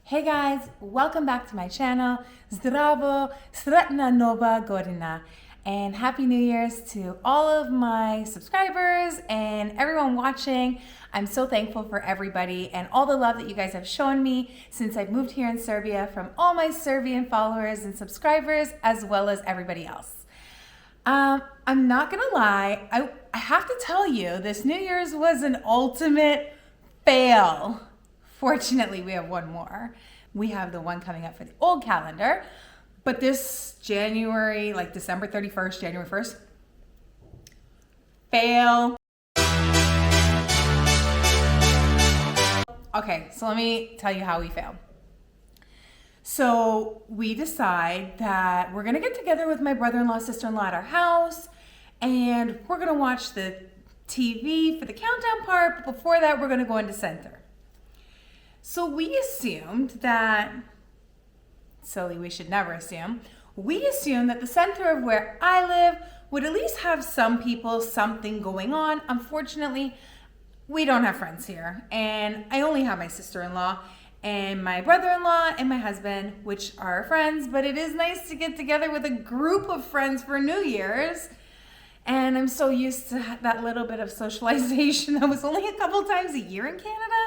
Hey guys, welcome back to my channel. Zdravo, Sretna Nova Godina, and Happy New Year's to all of my subscribers and everyone watching. I'm so thankful for everybody and all the love that you guys have shown me since I've moved here in Serbia, from all my Serbian followers and subscribers, as well as everybody else. I'm not gonna lie, I have to tell you, this New Year's was an ultimate fail. Fortunately, we have one more. We have the one coming up for the old calendar, but this January, like December 31st, January 1st, fail. Okay, so let me tell you how we failed. So we decide that we're gonna get together with my brother-in-law, sister-in-law at our house, and we're gonna watch the TV for the countdown part, but before that, we're gonna go into center. So we assumed that, silly, we should never assume, we assumed that the center of where I live would at least have some people, something going on. Unfortunately, we don't have friends here, and I only have my sister-in-law and my brother-in-law and my husband, which are friends, but it is nice to get together with a group of friends for New Year's. And I'm so used to that little bit of socialization. That was only a couple times a year in Canada,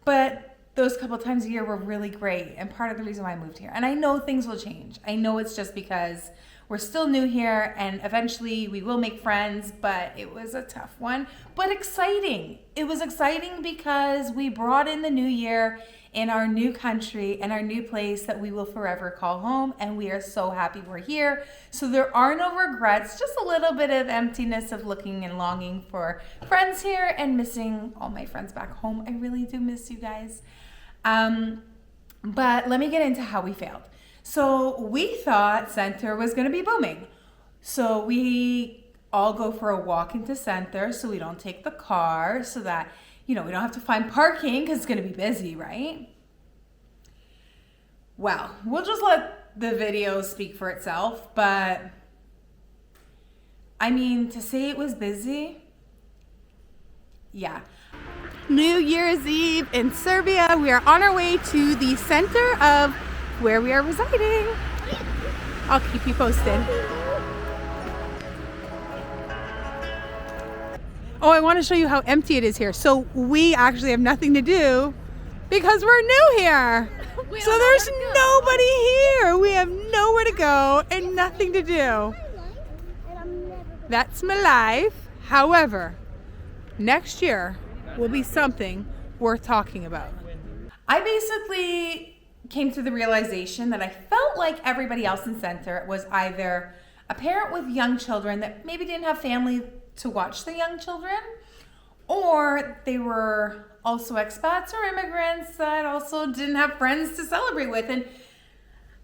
but those couple times a year were really great and part of the reason why I moved here. And I know things will change. I know it's just because we're still new here and eventually we will make friends, but it was a tough one, but exciting. It was exciting because we brought in the new year in our new country and our new place that we will forever call home, and we are so happy we're here. So there are no regrets, just a little bit of emptiness of looking and longing for friends here and missing all my friends back home. I really do miss you guys. But let me get into how we failed. So we thought center was gonna be booming. So we all go for a walk into center so we don't take the car, so that we don't have to find parking because it's gonna be busy, right? Well, we'll just let the video speak for itself, but I mean, to say it was busy, yeah. New Year's Eve in Serbia. We are on our way to the center of where we are residing. I'll keep you posted. Oh, I want to show you how empty it is here. So we actually have nothing to do because we're new here. So there's nobody here. We have nowhere to go and nothing to do. That's my life. However, next year will be something worth talking about. I basically came to the realization that I felt like everybody else in center was either a parent with young children that maybe didn't have family to watch the young children, or they were also expats or immigrants that also didn't have friends to celebrate with. And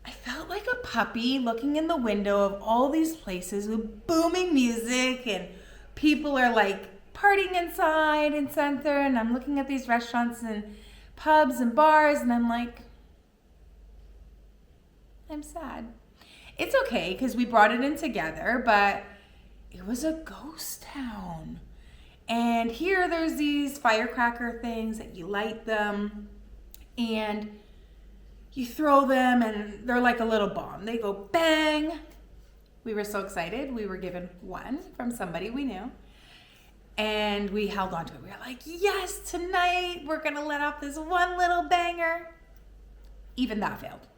I felt like a puppy looking in the window of all these places with booming music, and people are like partying inside in center, and I'm looking at these restaurants and pubs and bars, and I'm like, I'm sad. It's okay because we brought it in together, but it was a ghost town. And here there's these firecracker things that you light them and you throw them, and they're like a little bomb. They go bang. We were so excited. We were given one from somebody we knew, and we held on to it. We were like, yes, tonight we're gonna let off this one little banger. Even that failed.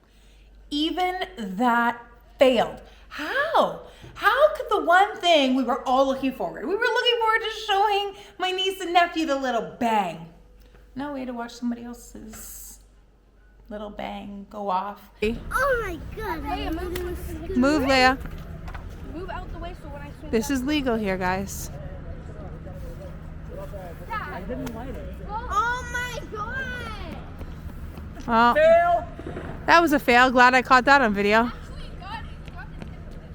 Even that failed. How? How could the one thing we were all looking forward? We were looking forward to showing my niece and nephew the little bang. No way to watch somebody else's little bang go off. Oh my God. Move, Leia. Move out the way so when I swing. This is legal here, guys. I didn't light it. Oh my God. Well, fail. That was a fail. Glad I caught that on video.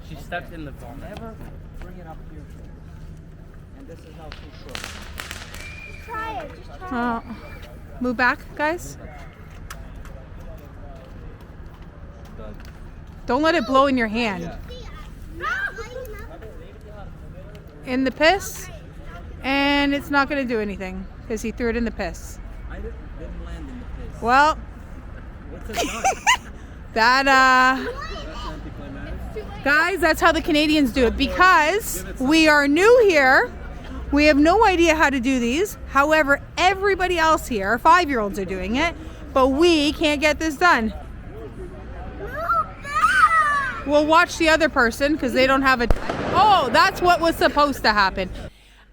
She stepped in the bomb. Never bring it up here. And this is how too short. Just try it. Just try it. Move back, guys. Don't let it blow in your hand. In the piss, and it's not going to do anything because he threw it in the piss. I didn't land in the piss. Well, What Guys, that's how the Canadians do it, because we are new here. We have no idea how to do these. However, everybody else here, 5-year-olds, are doing it, but we can't get this done. We'll watch the other person because they don't have a... Oh, that's what was supposed to happen.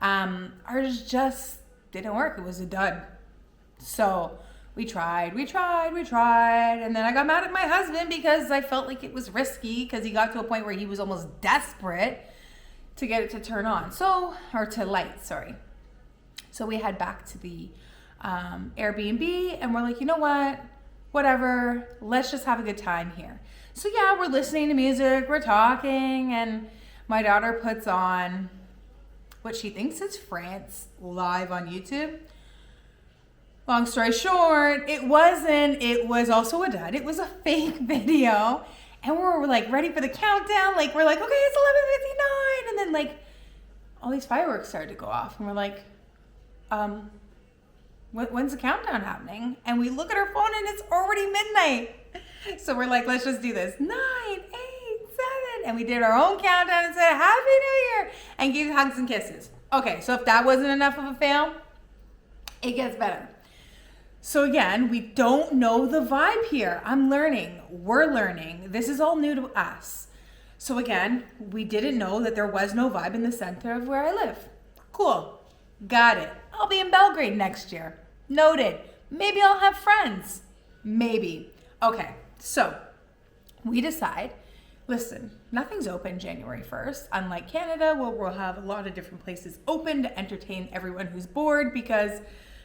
Ours just didn't work. It was a dud. So we tried, and then I got mad at my husband because I felt like it was risky, because he got to a point where he was almost desperate to get it to turn on. Or to light, sorry. So we head back to the Airbnb, and we're like, you know what? Whatever, let's just have a good time here. So yeah, we're listening to music, we're talking, and my daughter puts on what she thinks is France live on YouTube. Long story short, it wasn't. It was also a dud. It was a fake video. And we're like ready for the countdown. Like, we're like, okay, it's 11:59. And then like all these fireworks started to go off. And we're like, when's the countdown happening? And we look at our phone and it's already midnight. So we're like, let's just do this. 9, 8, 7. And we did our own countdown and said, Happy New Year. And gave hugs and kisses. Okay, so if that wasn't enough of a fail, it gets better. So again, we don't know the vibe here. I'm learning. We're learning. This is all new to us. So again, we didn't know that there was no vibe in the center of where I live. Cool. Got it. I'll be in Belgrade next year. Noted. Maybe I'll have friends. Maybe. Okay, so we decide, listen, nothing's open January 1st. Unlike Canada, where we'll have a lot of different places open to entertain everyone who's bored, because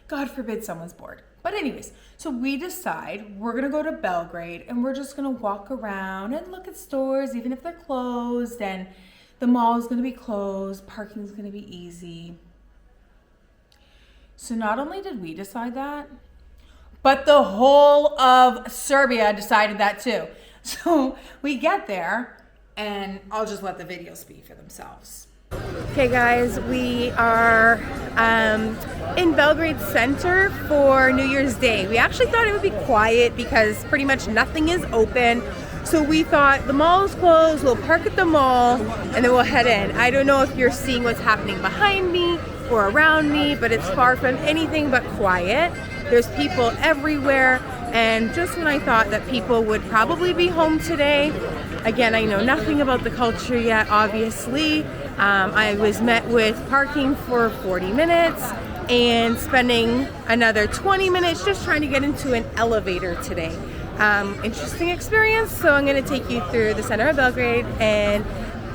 God forbid someone's bored. But anyways, so we decide we're gonna go to Belgrade, and we're just gonna walk around and look at stores, even if they're closed, and the mall is gonna be closed, parking's gonna be easy. So not only did we decide that, but the whole of Serbia decided that too. So we get there, and I'll just let the videos speak for themselves. Okay guys, we are in Belgrade Center for New Year's Day. We actually thought it would be quiet because pretty much nothing is open. So we thought the mall is closed, we'll park at the mall, and then we'll head in. I don't know if you're seeing what's happening behind me or around me, but it's far from anything but quiet. There's people everywhere, and just when I thought that people would probably be home today, again, I know nothing about the culture yet, obviously. I was met with parking for 40 minutes and spending another 20 minutes just trying to get into an elevator today. Interesting experience, so I'm going to take you through the center of Belgrade and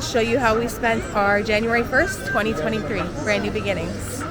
show you how we spent our January 1st, 2023, brand new beginnings.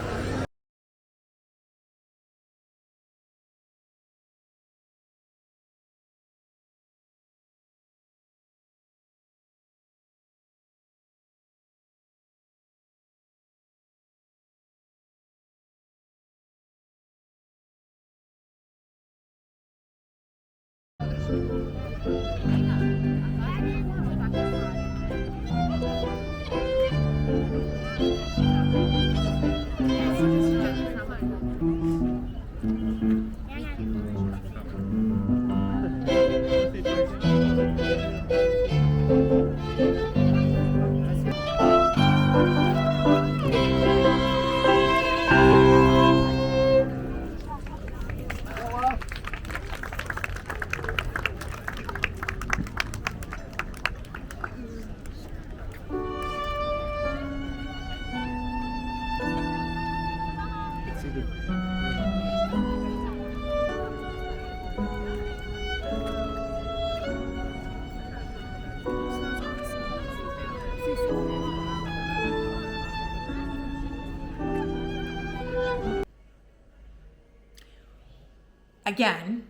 Again,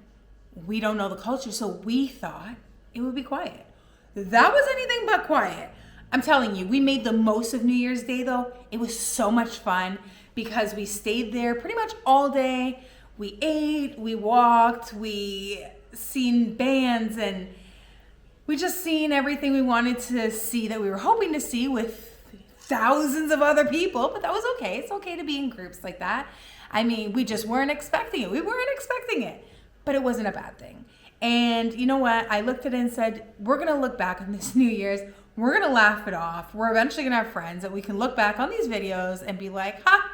we don't know the culture, so we thought it would be quiet. That was anything but quiet. I'm telling you, we made the most of New Year's Day though. It was so much fun because we stayed there pretty much all day. We ate, we walked, we seen bands, and we just seen everything we wanted to see that we were hoping to see with thousands of other people, but that was okay. It's okay to be in groups like that. I mean, we just weren't expecting it. We weren't expecting it, but it wasn't a bad thing. And you know what? I looked at it and said, we're going to look back on this New Year's. We're going to laugh it off. We're eventually going to have friends that we can look back on these videos and be like, ha,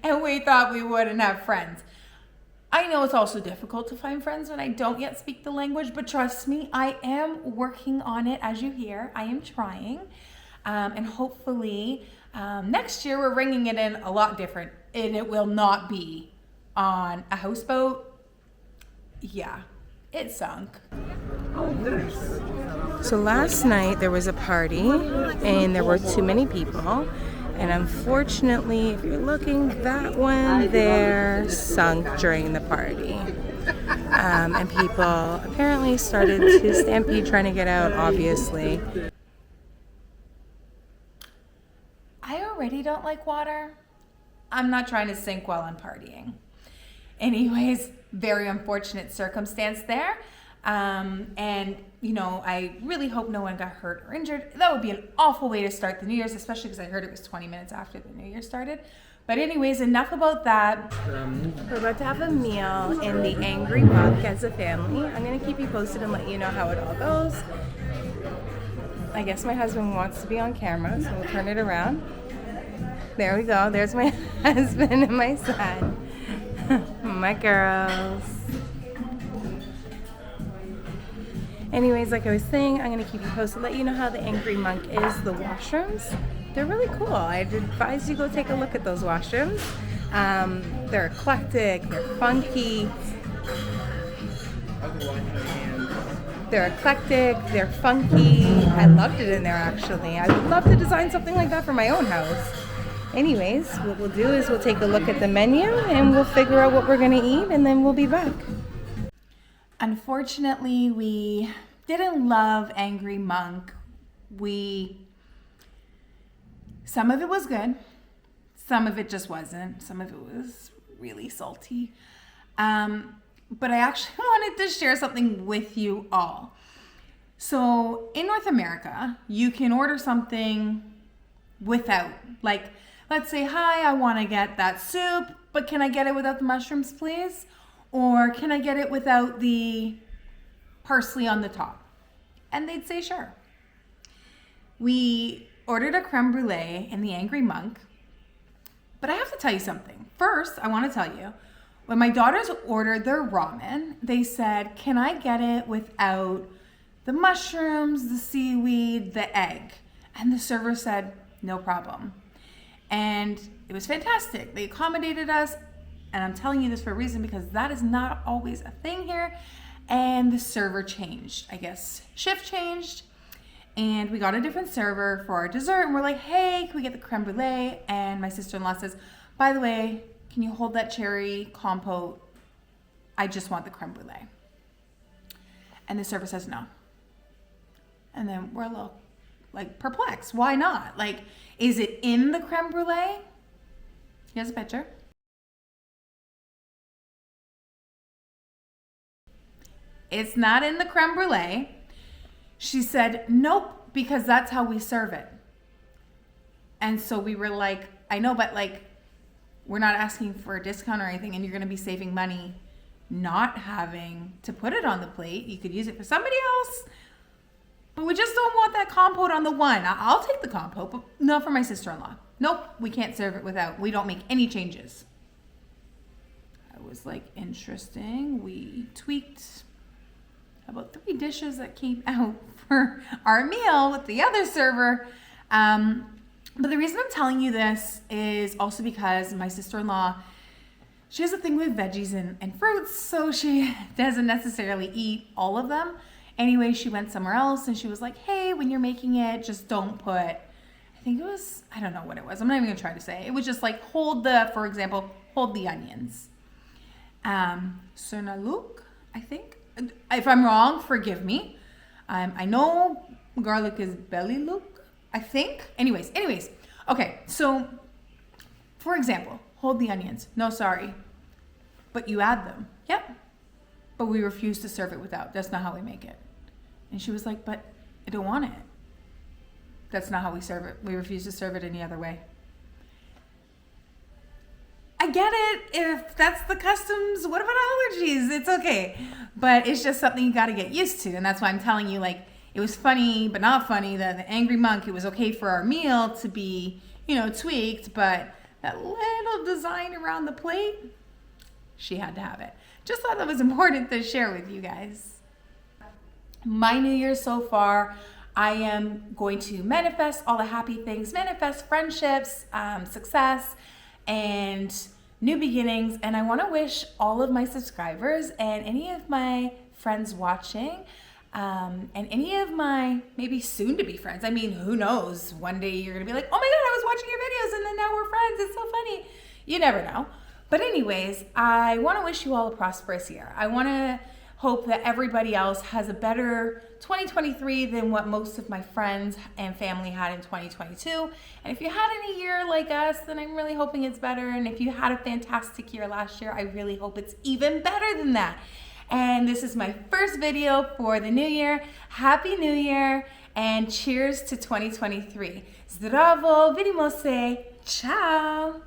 and we thought we wouldn't have friends. I know it's also difficult to find friends when I don't yet speak the language, but trust me, I am working on it. As you hear, I am trying. And hopefully next year we're bringing it in a lot different, and it will not be on a houseboat. Yeah, it sunk. So last night there was a party and there were too many people, and unfortunately, if you're looking, that one there sunk during the party. And people apparently started to stampede trying to get out, obviously. I already don't like water. I'm not trying to sink while I'm partying. Anyways, very unfortunate circumstance there. And, you know, I really hope no one got hurt or injured. That would be an awful way to start the New Year's, especially because I heard it was 20 minutes after the New Year started. But anyways, enough about that. We're about to have a meal in the Angry Monk as a family. I'm going to keep you posted and let you know how it all goes. I guess my husband wants to be on camera, so we'll turn it around. There we go. There's my husband and my son. My girls. Anyways, like I was saying, I'm going to keep you posted, let you know how the Angry Monk is. The washrooms, they're really cool. I'd advise you go take a look at those washrooms. They're eclectic, they're funky. They're funky. I loved it in there, actually. I would love to design something like that for my own house. Anyways, what we'll do is we'll take a look at the menu and we'll figure out what we're going to eat, and then we'll be back. Unfortunately, we didn't love Angry Monk. Some of it was good. Some of it just wasn't. Some of it was really salty. But I actually wanted to share something with you all. So in North America, you can order something without, like, let's say, hi, I want to get that soup, but can I get it without the mushrooms, please? Or can I get it without the parsley on the top? And they'd say, sure. We ordered a creme brulee in the Angry Monk, but I have to tell you something. First, I want to tell you, when my daughters ordered their ramen, they said, can I get it without the mushrooms, the seaweed, the egg? And the server said, no problem. And it was fantastic. They accommodated us. And I'm telling you this for a reason, because that is not always a thing here. And the server changed. I guess shift changed. And we got a different server for our dessert. And we're like, hey, can we get the creme brulee? And my sister-in-law says, by the way, can you hold that cherry compote? I just want the creme brulee. And the server says no. And then we're a little like perplexed. Why not? Like, is it in the creme brulee? Here's a picture. It's not in the creme brulee. She said, nope, because that's how we serve it. And so we were like, I know, but like, we're not asking for a discount or anything, and you're going to be saving money not having to put it on the plate. You could use it for somebody else, but we just don't want that compote on the one. I'll take the compote, but not for my sister-in-law. Nope, we can't serve it without. We don't make any changes. I was like, interesting. We tweaked about 3 dishes that came out for our meal with the other server. But the reason I'm telling you this is also because my sister-in-law, she has a thing with veggies and fruits, so she doesn't necessarily eat all of them. Anyway, she went somewhere else and she was like, hey, when you're making it, just don't put, I think it was, I don't know what it was. I'm not even gonna try to say. It was just like, for example, hold the onions. Sernaluk, I think. If I'm wrong, forgive me. I know garlic is belly look, I think. Anyways. Okay, so for example, hold the onions. No, sorry. But you add them. Yep. But we refuse to serve it without. That's not how we make it. And she was like, but I don't want it. That's not how we serve it. We refuse to serve it any other way. I get it. If that's the customs, what about allergies? It's okay. But it's just something you got to get used to. And that's why I'm telling you, like, it was funny, but not funny that the angry monk, it was okay for our meal to be, you know, tweaked, but that little design around the plate, she had to have it. Just thought that was important to share with you guys. My New Year so far, I am going to manifest all the happy things, manifest friendships, success, and new beginnings. And I want to wish all of my subscribers and any of my friends watching, and any of my maybe soon to be friends. I mean, who knows? One day you're gonna be like, oh my God, I was watching your videos and then now we're friends. It's so funny. You never know. But anyways, I want to wish you all a prosperous year. I want to hope that everybody else has a better 2023 than what most of my friends and family had in 2022. And if you had any year like us, then I'm really hoping it's better. And if you had a fantastic year last year, I really hope it's even better than that. And this is my first video for the new year. Happy New Year and cheers to 2023. Zdravo, vidimo se, ciao.